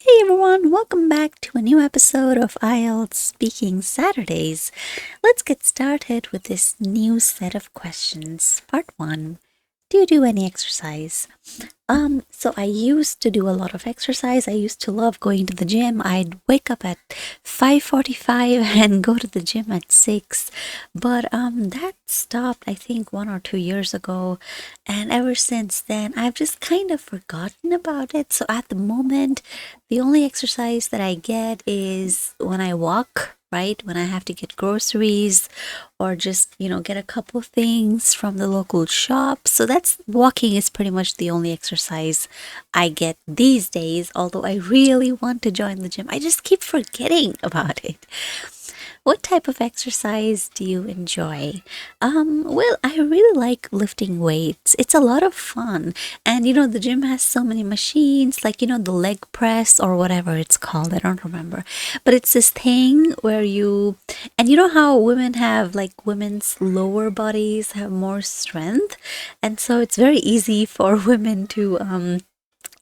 Hey everyone, welcome back to a new episode of IELTS Speaking Saturdays. Let's get started with this new set of questions. Part 1. Do you do any exercise? So I used to do a lot of exercise. I used to love going to the gym. I'd wake up at 5:45 and go to the gym at 6. But that stopped I think 1 or 2 years ago, and ever since then I've just kind of forgotten about it. So at the moment, the only exercise that I get is when I walk, right? When I have to get groceries or just, get a couple things from the local shop. So that's walking is pretty much the only exercise I get these days, although I really want to join the gym. I just keep forgetting about it. What type of exercise do you enjoy? Well, I really like lifting weights. It's a lot of fun. And the gym has so many machines, like, the leg press or whatever it's called. I don't remember. But it's this thing where and you know how women have, like, women's lower bodies have more strength. And so it's very easy for women to,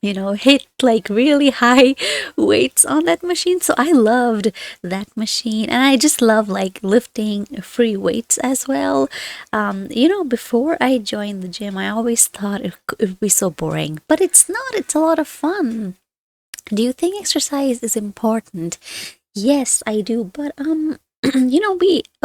hit like really high weights on that machine. So I loved that machine, and I just love like lifting free weights as well. Before I joined the gym, I always thought it would be so boring, but it's not. It's a lot of fun. Do you think exercise is important? Yes, I do, but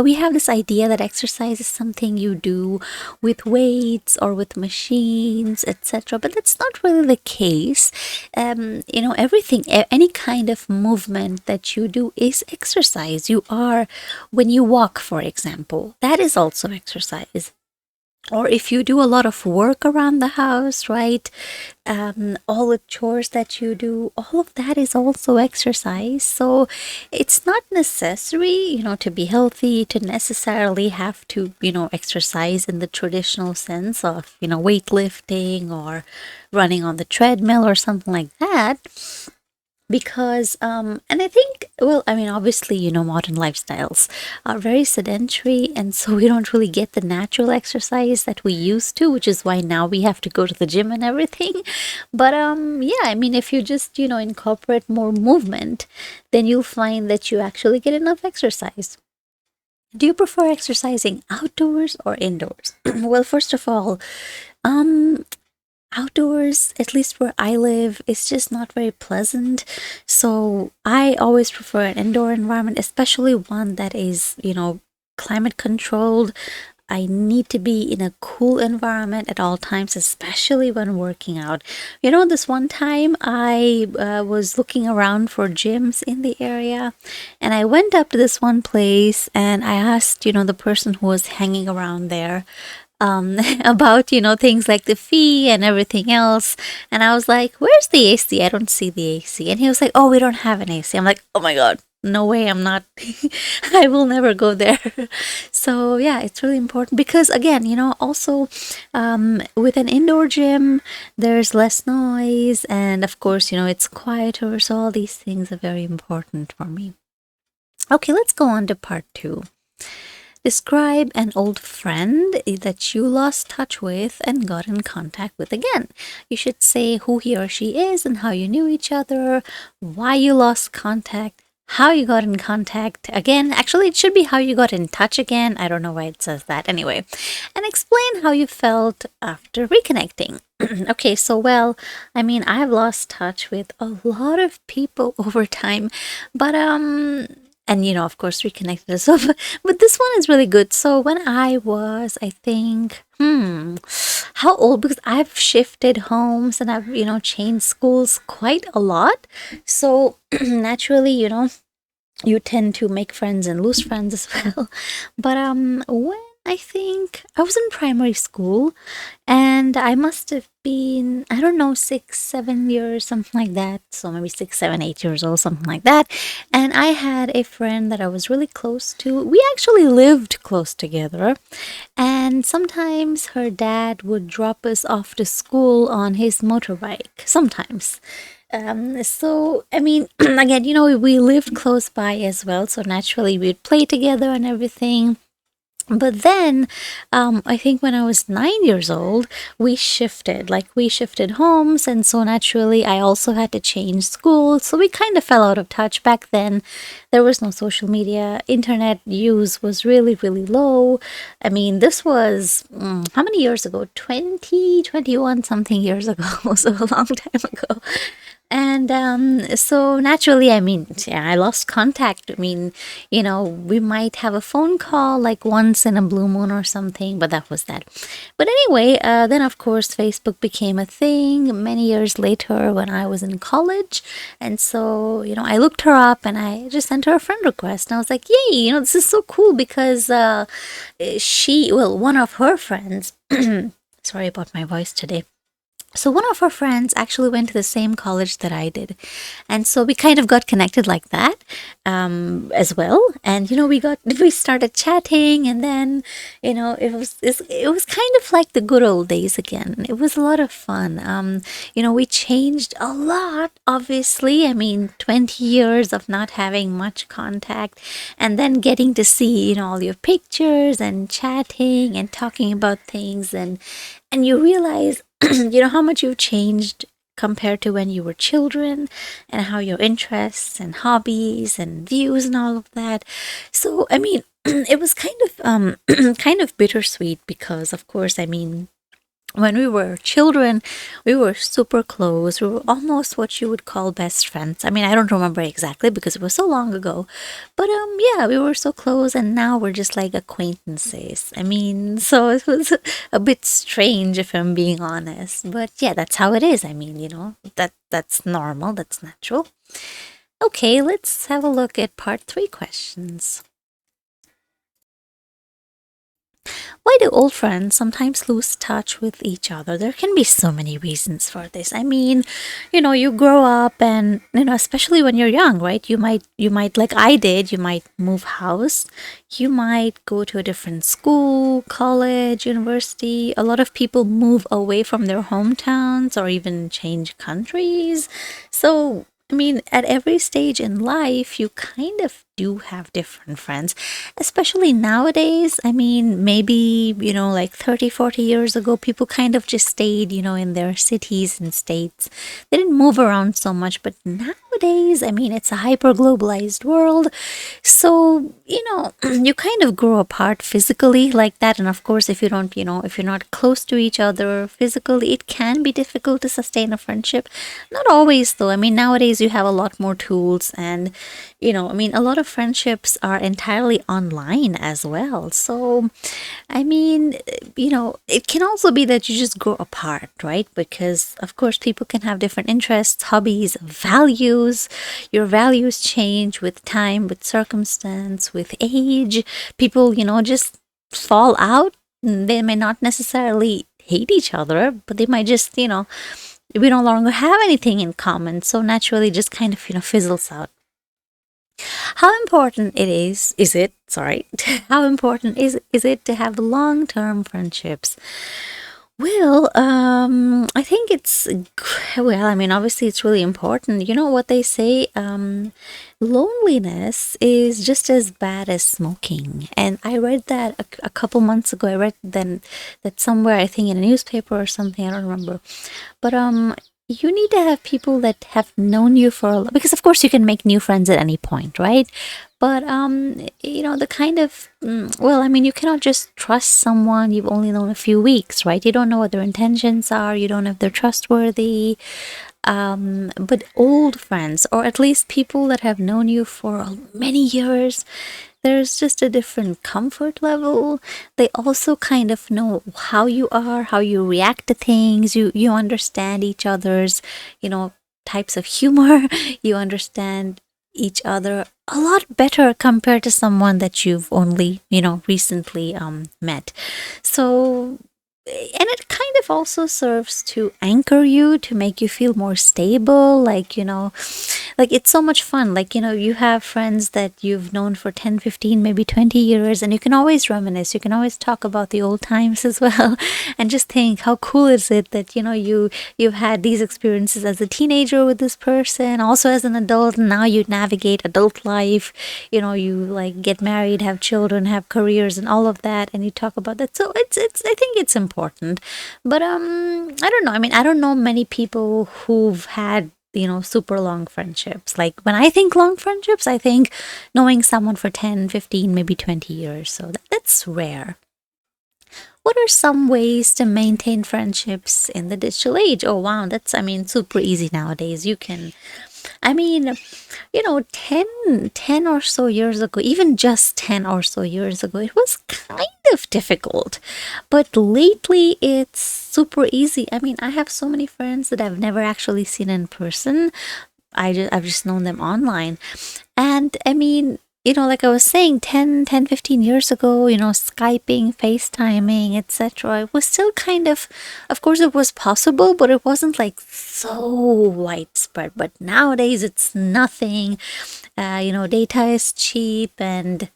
we have this idea that exercise is something you do with weights or with machines, etc. But that's not really the case. Everything, any kind of movement that you do is exercise. When you walk, for example, that is also exercise. Or if you do a lot of work around the house, right? All the chores that you do, all of that is also exercise. So it's not necessary, to be healthy, to necessarily have to, exercise in the traditional sense of, weightlifting or running on the treadmill or something like that. Because and I think, well, I mean, obviously, modern lifestyles are very sedentary, and so we don't really get the natural exercise that we used to, which is why now we have to go to the gym and everything. But yeah, I mean, if you just, incorporate more movement, then you'll find that you actually get enough exercise. Do you prefer exercising outdoors or indoors? Well, first of all, um outdoors, at least where I live, is just not very pleasant. So I always prefer an indoor environment, especially one that is, climate controlled. I need to be in a cool environment at all times, especially when working out. This one time I was looking around for gyms in the area, and I went up to this one place and I asked, the person who was hanging around there, about things like the fee and everything else. And I was like, where's the AC? I don't see the AC. And he was like, oh, we don't have an AC. I'm like, oh my god, no way, I'm not. I will never go there. So yeah, it's really important because, again, also, with an indoor gym, there's less noise, and of course, it's quieter. So all these things are very important for me. Okay, let's go on to part 2. Describe an old friend that you lost touch with and got in contact with again. You should say who he or she is and how you knew each other, why you lost contact, how you got in contact again. Actually, it should be how you got in touch again. I don't know why it says that. Anyway, and explain how you felt after reconnecting. Okay, so, well, I mean, I've lost touch with a lot of people over time, but and of course, reconnected as well. But this one is really good. So when I was, I think, how old? Because I've shifted homes and I've, changed schools quite a lot. So naturally, you tend to make friends and lose friends as well. But when I think I was in primary school, and I must have been, I don't know, 6, 7 years, something like that. So maybe 6, 7, 8 years old, something like that. And I had a friend that I was really close to. We actually lived close together. And sometimes her dad would drop us off to school on his motorbike. Sometimes. So, I mean, again, we lived close by as well. So naturally, we'd play together and everything. But then, I think when I was 9 years old, we shifted homes. And so naturally, I also had to change schools. So we kind of fell out of touch. Back then, there was no social media. Internet use was really, really low. I mean, this was how many years ago? 20, 21 something years ago. So a long time ago. And so naturally, I mean, yeah, I lost contact. I mean, we might have a phone call like once in a blue moon or something, but that was that. But anyway, then of course, Facebook became a thing many years later when I was in college. And so, I looked her up and I just sent her a friend request. And I was like, yay, this is so cool because one of her friends, sorry about my voice today. So one of her friends actually went to the same college that I did, and so we kind of got connected like that as well. And we started chatting, and then it was kind of like the good old days again. It was a lot of fun. We changed a lot. Obviously, I mean, 20 years of not having much contact, and then getting to see all your pictures and chatting and talking about things, and you realize how much you've changed compared to when you were children, and how your interests and hobbies and views and all of that. So I mean, it was kind of kind of bittersweet because of course, I mean, when we were children, we were super close. We were almost what you would call best friends. I mean, I don't remember exactly because it was so long ago. But yeah, we were so close, and now we're just like acquaintances. I mean, so it was a bit strange if I'm being honest. But yeah, that's how it is. I mean, that's normal, that's natural. Okay, let's have a look at part 3 questions. Why do old friends sometimes lose touch with each other? There can be so many reasons for this. I mean, you grow up and, especially when you're young, right? You might, like I did, you might move house. You might go to a different school, college, university. A lot of people move away from their hometowns or even change countries. So, I mean, at every stage in life, you kind of do have different friends, especially nowadays. I mean, maybe, like 30, 40 years ago, people kind of just stayed, in their cities and states. They didn't move around so much. But nowadays, I mean, it's a hyper globalized world. So, you kind of grow apart physically like that. And of course, if you don't, if you're not close to each other physically, it can be difficult to sustain a friendship. Not always, though. I mean, nowadays you have a lot more tools, and, I mean, a lot of friendships are entirely online as well. So, I mean, it can also be that you just grow apart, right? Because, of course, people can have different interests, hobbies, values. Your values change with time, with circumstance, with age. People, just fall out. They may not necessarily hate each other, but they might just, we no longer have anything in common. So naturally, just kind of, fizzles out. How important is it, sorry, how important is it to have long-term friendships? Well, I think well, I mean, obviously it's really important. You know what they say? Loneliness is just as bad as smoking. And I read that a couple months ago. I read that somewhere, I think in a newspaper or something, I don't remember. But you need to have people that have known you for a lot, because of course you can make new friends at any point, right? But the kind of well, I mean, you cannot just trust someone you've only known a few weeks, right? You don't know what their intentions are. You don't know if they're trustworthy. But old friends, or at least people that have known you for many years, there's just a different comfort level. They also kind of know how you are, how you react to things. You understand each other's, types of humor. You understand each other a lot better compared to someone that you've only, recently met. So, and it kind of also serves to anchor you, to make you feel more stable, like it's so much fun. Like, you have friends that you've known for 10, 15, maybe 20 years, and you can always reminisce. You can always talk about the old times as well and just think how cool is it that, you've had these experiences as a teenager with this person, also as an adult, and now you navigate adult life. You like get married, have children, have careers and all of that, and you talk about that. So it's I think it's important. But I don't know. I mean, I don't know many people who've had super long friendships. Like when I think long friendships, I think knowing someone for 10, 15, maybe 20 years. So that's rare. What are some ways to maintain friendships in the digital age? Oh, wow. That's, I mean, super easy nowadays. You can, I mean, 10 or so years ago, even just 10 or so years ago, it was kind of difficult. But lately, it's super easy. I mean, I have so many friends that I've never actually seen in person. I've just known them online. And I mean, like I was saying, 15 years ago, Skyping, FaceTiming, etc. It was still of course, it was possible, but it wasn't like so widespread. But nowadays, it's nothing. Data is cheap and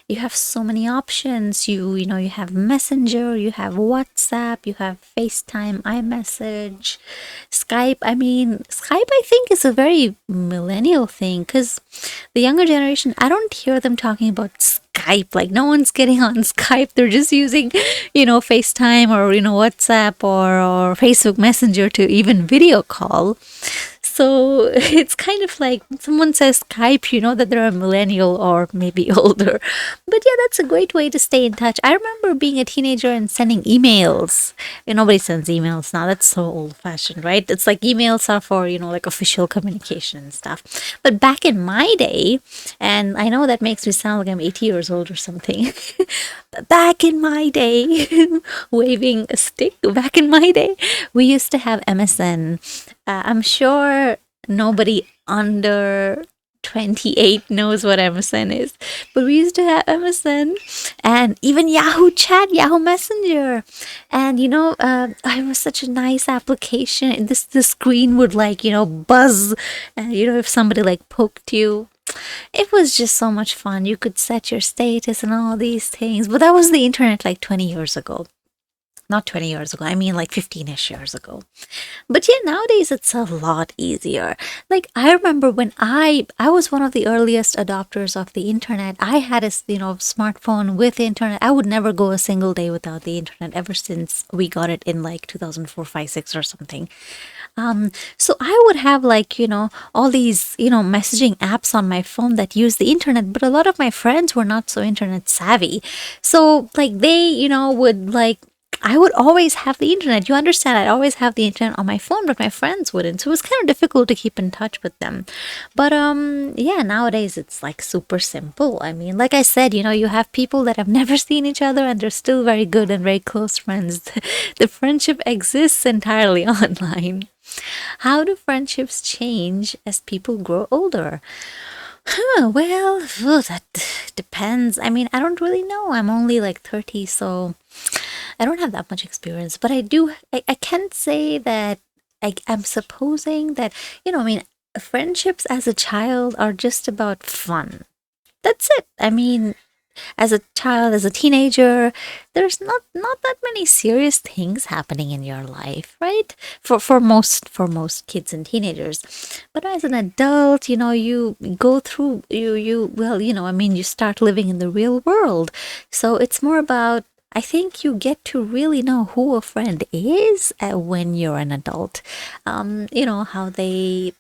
you have so many options. You have Messenger, you have WhatsApp, you have FaceTime, iMessage, Skype. I mean, Skype, I think, is a very millennial thing because the younger generation, I don't hear them talking about Skype. Like, no one's getting on Skype. They're just using, FaceTime or, WhatsApp or Facebook Messenger to even video call. So it's kind of like someone says Skype, that they're a millennial or maybe older. But yeah, that's a great way to stay in touch. I remember being a teenager and sending emails. Nobody sends emails now. That's so old fashioned, right? It's like emails are for, like official communication and stuff. But back in my day, and I know that makes me sound like I'm 80 years old or something. But back in my day, waving a stick, back in my day, we used to have MSN. I'm sure nobody under 28 knows what MSN is, but we used to have MSN and even Yahoo Chat, Yahoo Messenger. And it was such a nice application. The screen would buzz, and if somebody poked you. It was just so much fun. You could set your status and all these things. But that was the internet 20 years ago. Not 20 years ago, I mean 15-ish years ago. But yeah, nowadays it's a lot easier. I remember when I was one of the earliest adopters of the internet. I had a smartphone with the internet. I would never go a single day without the internet ever since we got it in 2004, 5, 6 or something. So I would have all these messaging apps on my phone that use the internet, but a lot of my friends were not so internet savvy. So they would I would always have the internet. You understand, I'd always have the internet on my phone, but my friends wouldn't. So it was kind of difficult to keep in touch with them. But yeah, nowadays it's super simple. I mean, like I said, you have people that have never seen each other and they're still very good and very close friends. The friendship exists entirely online. How do friendships change as people grow older? Well, that depends. I mean, I don't really know. I'm only 30, so I don't have that much experience. But I can say that I'm supposing that, friendships as a child are just about fun. That's it. I mean, as a child, as a teenager, there's not that many serious things happening in your life, right? For most kids and teenagers. But as an adult, you go through you start living in the real world. So it's more about, I think you get to really know who a friend is when you're an adult. How they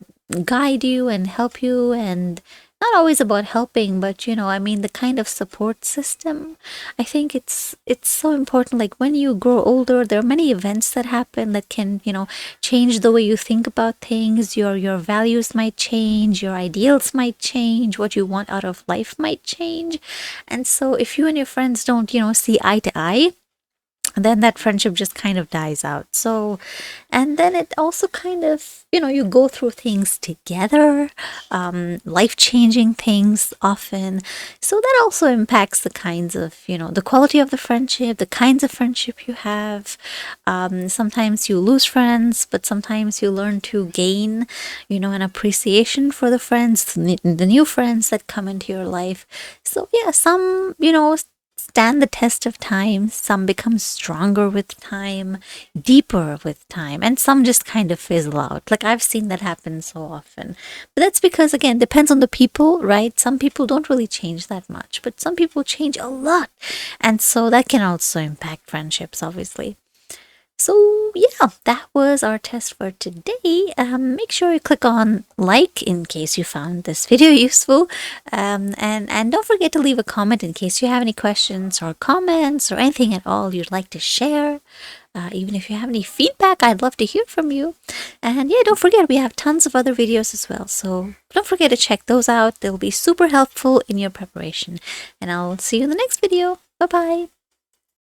guide you and help you, and not always about helping, but the kind of support system. I think it's so important. When you grow older, there are many events that happen that can change the way you think about things. Your values might change, your ideals might change, what you want out of life might change. And so if you and your friends don't see eye to eye, then that friendship just kind of dies out. So, and then it also kind of, you go through things together, life-changing things often. So that also impacts the kinds of, the quality of the friendship, the kinds of friendship you have. Sometimes you lose friends, but sometimes you learn to gain, an appreciation for the friends, the new friends that come into your life. So yeah, some, stand the test of time. Some become stronger with time, deeper with time, and some just kind of fizzle out. Like I've seen that happen so often. But that's because, again, depends on the people, right? Some people don't really change that much, but some people change a lot. And so that can also impact friendships, obviously. So yeah, that was our test for today. Make sure you click on like in case you found this video useful, and don't forget to leave a comment in case you have any questions or comments or anything at all you'd like to share. Even if you have any feedback, I'd love to hear from you. And yeah, don't forget we have tons of other videos as well, so don't forget to check those out. They'll be super helpful in your preparation. And I'll see you in the next video. Bye bye.